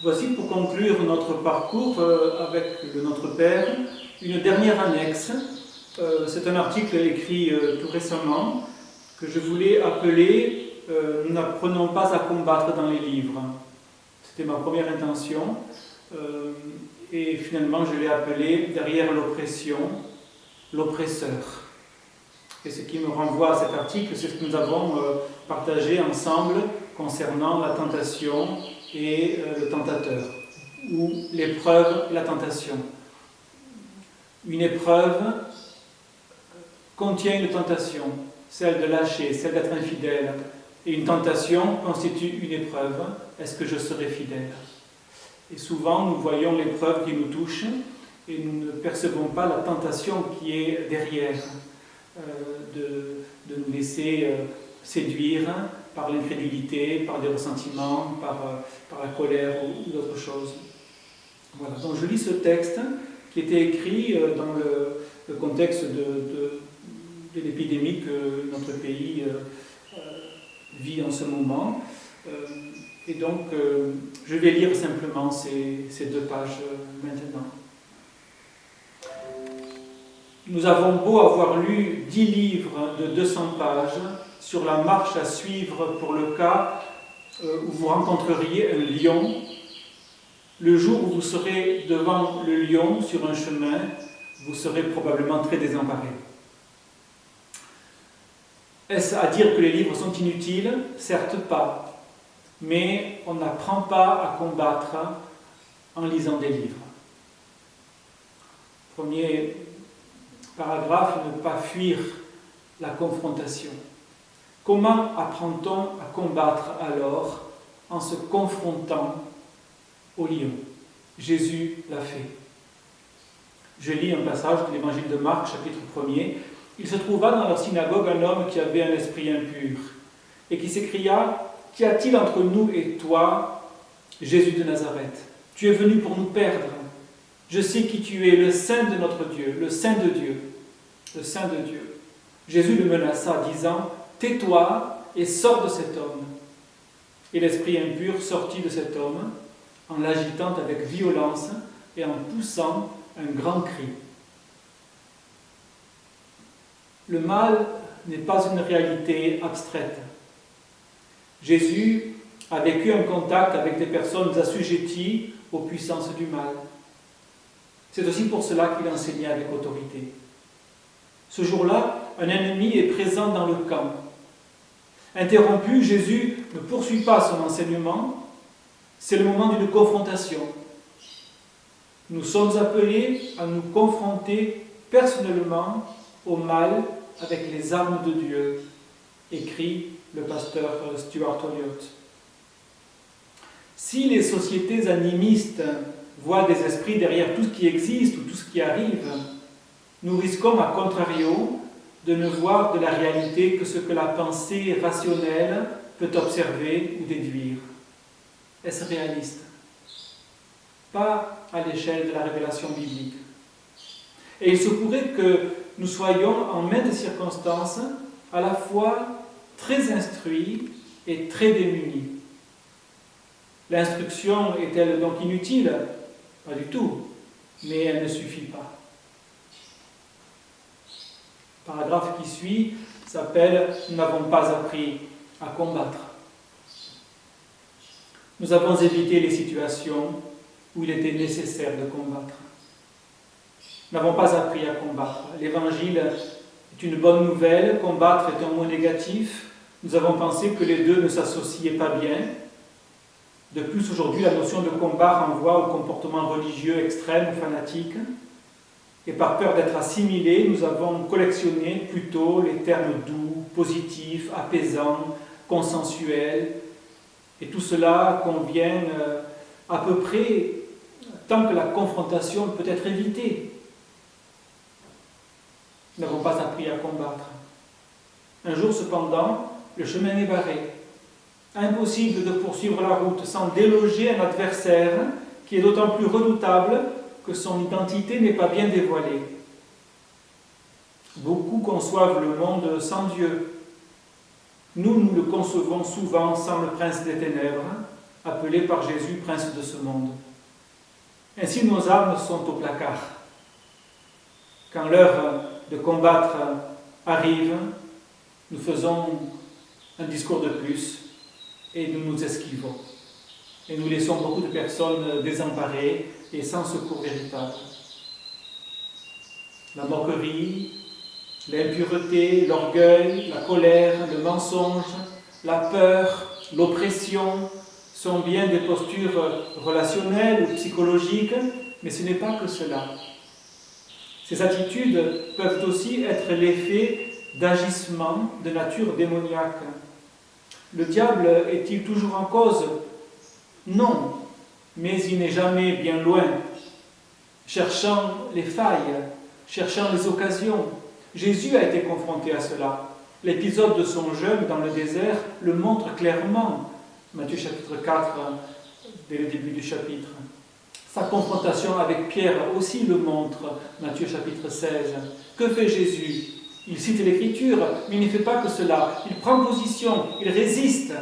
Voici pour conclure notre parcours avec le Notre Père, une dernière annexe. C'est un article écrit tout récemment que je voulais appeler « Nous n'apprenons pas à combattre dans les livres ». C'était ma première intention et finalement je l'ai appelé « Derrière l'oppression, l'oppresseur ». Et ce qui me renvoie à cet article, c'est ce que nous avons partagé ensemble concernant la tentation et le tentateur, ou l'épreuve et la tentation. Une épreuve contient une tentation, celle de lâcher, celle d'être infidèle, et une tentation constitue une épreuve, est-ce que je serai fidèle? Et souvent nous voyons l'épreuve qui nous touche et nous ne percevons pas la tentation qui est derrière, de nous laisser séduire par l'incrédulité, par des ressentiments, par la colère ou d'autres choses. Voilà. Donc je lis ce texte qui était écrit dans le contexte de l'épidémie que notre pays vit en ce moment. Et donc je vais lire simplement ces 2 pages maintenant. Nous avons beau avoir lu 10 livres de 200 pages sur la marche à suivre pour le cas où vous rencontreriez un lion. Le jour où vous serez devant le lion sur un chemin, vous serez probablement très désemparé. Est-ce à dire que les livres sont inutiles? Certes pas, mais on n'apprend pas à combattre en lisant des livres. Premier paragraphe, ne pas fuir la confrontation. Comment apprend-on à combattre alors en se confrontant au lion? Jésus l'a fait. Je lis un passage de l'évangile de Marc, chapitre 1er. Il se trouva dans leur synagogue un homme qui avait un esprit impur et qui s'écria: Qu'y a-t-il entre nous et toi, Jésus de Nazareth? Tu es venu pour nous perdre. Je sais qui tu es, le Saint de notre Dieu, le Saint de Dieu. Le Saint de Dieu. Jésus le menaça, disant: Tais-toi et sors de cet homme. Et l'esprit impur sortit de cet homme, en l'agitant avec violence et en poussant un grand cri. Le mal n'est pas une réalité abstraite. Jésus a vécu un contact avec des personnes assujetties aux puissances du mal. C'est aussi pour cela qu'il enseignait avec autorité. Ce jour-là, un ennemi est présent dans le camp. Interrompu, Jésus ne poursuit pas son enseignement. C'est le moment d'une confrontation. Nous sommes appelés à nous confronter personnellement au mal avec les armes de Dieu, écrit le pasteur Stuart Olyott. Si les sociétés animistes voient des esprits derrière tout ce qui existe ou tout ce qui arrive, nous risquons, à contrario, de ne voir de la réalité que ce que la pensée rationnelle peut observer ou déduire. Est-ce réaliste? Pas à l'échelle de la révélation biblique. Et il se pourrait que nous soyons, en maintes circonstances, à la fois très instruits et très démunis. L'instruction est-elle donc inutile? Pas du tout, mais elle ne suffit pas. Le paragraphe qui suit s'appelle « Nous n'avons pas appris à combattre ». Nous avons évité les situations où il était nécessaire de combattre. Nous n'avons pas appris à combattre. L'Évangile est une bonne nouvelle, combattre est un mot négatif. Nous avons pensé que les deux ne s'associaient pas bien. De plus, aujourd'hui, la notion de combat renvoie au comportement religieux extrême ou fanatique. Et par peur d'être assimilés, nous avons collectionné plutôt les termes doux, positifs, apaisants, consensuels. Et tout cela convient à peu près tant que la confrontation peut être évitée. Nous n'avons pas appris à combattre. Un jour cependant, le chemin est barré. Impossible de poursuivre la route sans déloger un adversaire qui est d'autant plus redoutable que son identité n'est pas bien dévoilée. Beaucoup conçoivent le monde sans Dieu. Nous le concevons souvent sans le prince des ténèbres, appelé par Jésus prince de ce monde. Ainsi nos armes sont au placard. Quand l'heure de combattre arrive, nous faisons un discours de plus et nous nous esquivons. Et nous laissons beaucoup de personnes désemparées et sans secours véritable. La moquerie, l'impureté, l'orgueil, la colère, le mensonge, la peur, l'oppression sont bien des postures relationnelles ou psychologiques, mais ce n'est pas que cela. Ces attitudes peuvent aussi être l'effet d'agissements de nature démoniaque. Le diable est-il toujours en cause ? Non, mais il n'est jamais bien loin, cherchant les failles, cherchant les occasions. Jésus a été confronté à cela. L'épisode de son jeûne dans le désert le montre clairement. Matthieu chapitre 4, dès le début du chapitre. Sa confrontation avec Pierre aussi le montre. Matthieu chapitre 16. Que fait Jésus ? Il cite l'Écriture, mais il ne fait pas que cela. Il prend position, il résiste.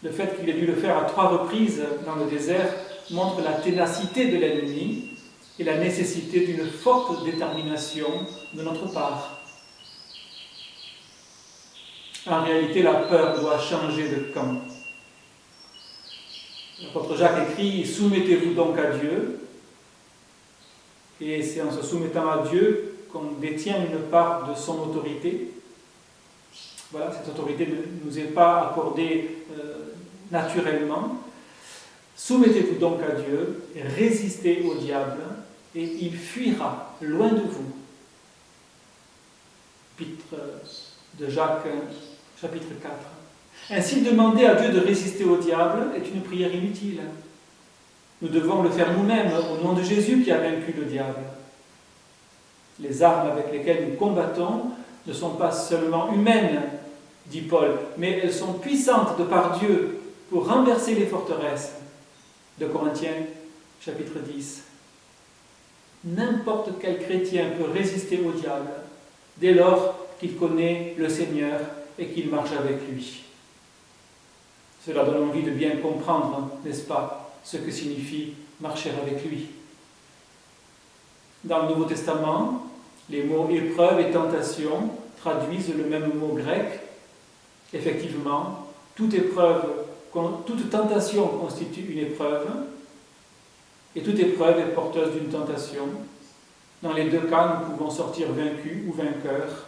Le fait qu'il ait dû le faire à 3 reprises dans le désert montre la ténacité de l'ennemi et la nécessité d'une forte détermination de notre part. En réalité, la peur doit changer de camp. L'apôtre Jacques écrit « Soumettez-vous donc à Dieu ». Et c'est en se soumettant à Dieu qu'on détient une part de son autorité. Voilà, cette autorité ne nous est pas accordée naturellement. Soumettez-vous donc à Dieu, et résistez au diable, et il fuira loin de vous. Épître de Jacques, chapitre 4. Ainsi, demander à Dieu de résister au diable est une prière inutile. Nous devons le faire nous-mêmes, au nom de Jésus qui a vaincu le diable. Les armes avec lesquelles nous combattons ne sont pas seulement humaines, dit Paul, mais elles sont puissantes de par Dieu pour renverser les forteresses. De Corinthiens, chapitre 10. N'importe quel chrétien peut résister au diable dès lors qu'il connaît le Seigneur et qu'il marche avec lui. Cela donne envie de bien comprendre, n'est-ce pas, ce que signifie marcher avec lui. Dans le Nouveau Testament, les mots épreuve et tentation traduisent le même mot grec. Effectivement, toute tentation constitue une épreuve, et toute épreuve est porteuse d'une tentation. Dans les 2 cas, nous pouvons sortir vaincus ou vainqueurs,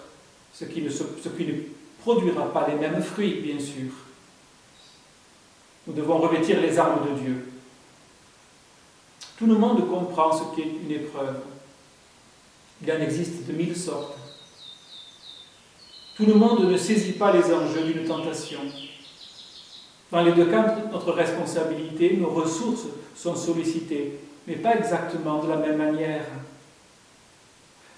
ce qui ne produira pas les mêmes fruits, bien sûr. Nous devons revêtir les armes de Dieu. Tout le monde comprend ce qu'est une épreuve. Il en existe de 1000 sortes. Tout le monde ne saisit pas les enjeux d'une tentation. Dans les 2 cas, notre responsabilité, nos ressources sont sollicitées, mais pas exactement de la même manière.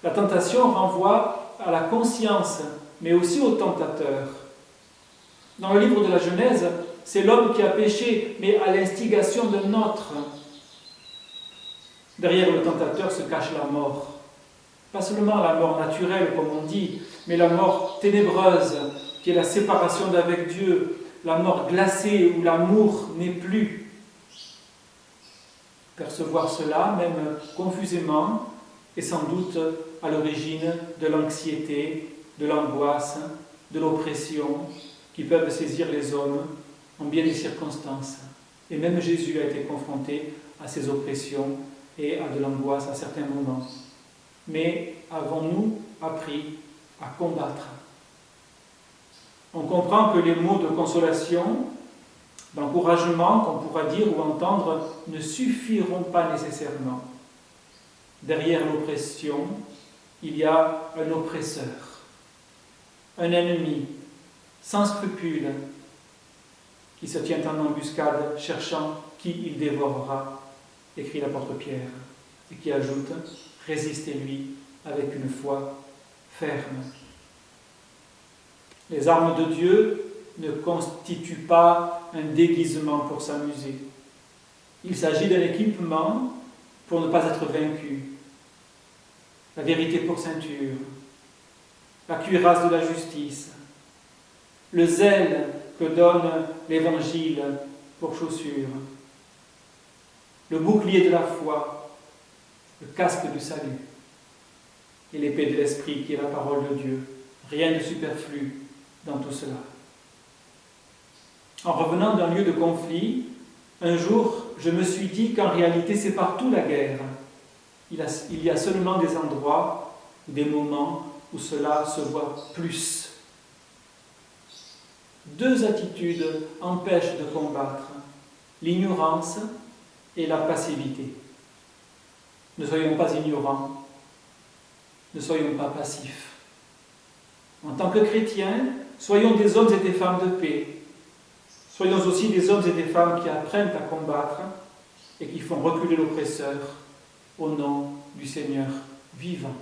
La tentation renvoie à la conscience, mais aussi au tentateur. Dans le livre de la Genèse, c'est l'homme qui a péché, mais à l'instigation d'un autre. Derrière le tentateur se cache la mort. Pas seulement la mort naturelle, comme on dit, mais la mort ténébreuse, qui est la séparation d'avec Dieu, la mort glacée où l'amour n'est plus. Percevoir cela, même confusément, est sans doute à l'origine de l'anxiété, de l'angoisse, de l'oppression qui peuvent saisir les hommes en bien des circonstances. Et même Jésus a été confronté à ces oppressions et à de l'angoisse à certains moments. Mais avons-nous appris à combattre ? On comprend que les mots de consolation, d'encouragement, qu'on pourra dire ou entendre, ne suffiront pas nécessairement. Derrière l'oppression, il y a un oppresseur, un ennemi, sans scrupule, qui se tient en embuscade, cherchant qui il dévorera, écrit l'apôtre Pierre, et qui ajoute « Résistez-lui avec une foi ferme ». Les armes de Dieu ne constituent pas un déguisement pour s'amuser. Il s'agit d'un équipement pour ne pas être vaincu. La vérité pour ceinture, la cuirasse de la justice, le zèle que donne l'Évangile pour chaussure, le bouclier de la foi, le casque du salut et l'épée de l'Esprit qui est la parole de Dieu. Rien de superflu dans tout cela. En revenant d'un lieu de conflit, un jour, je me suis dit qu'en réalité, c'est partout la guerre. Il y a seulement des endroits, des moments où cela se voit plus. Deux attitudes empêchent de combattre, l'ignorance et la passivité. Ne soyons pas ignorants, ne soyons pas passifs. En tant que chrétiens, soyons des hommes et des femmes de paix. Soyons aussi des hommes et des femmes qui apprennent à combattre et qui font reculer l'oppresseur au nom du Seigneur vivant.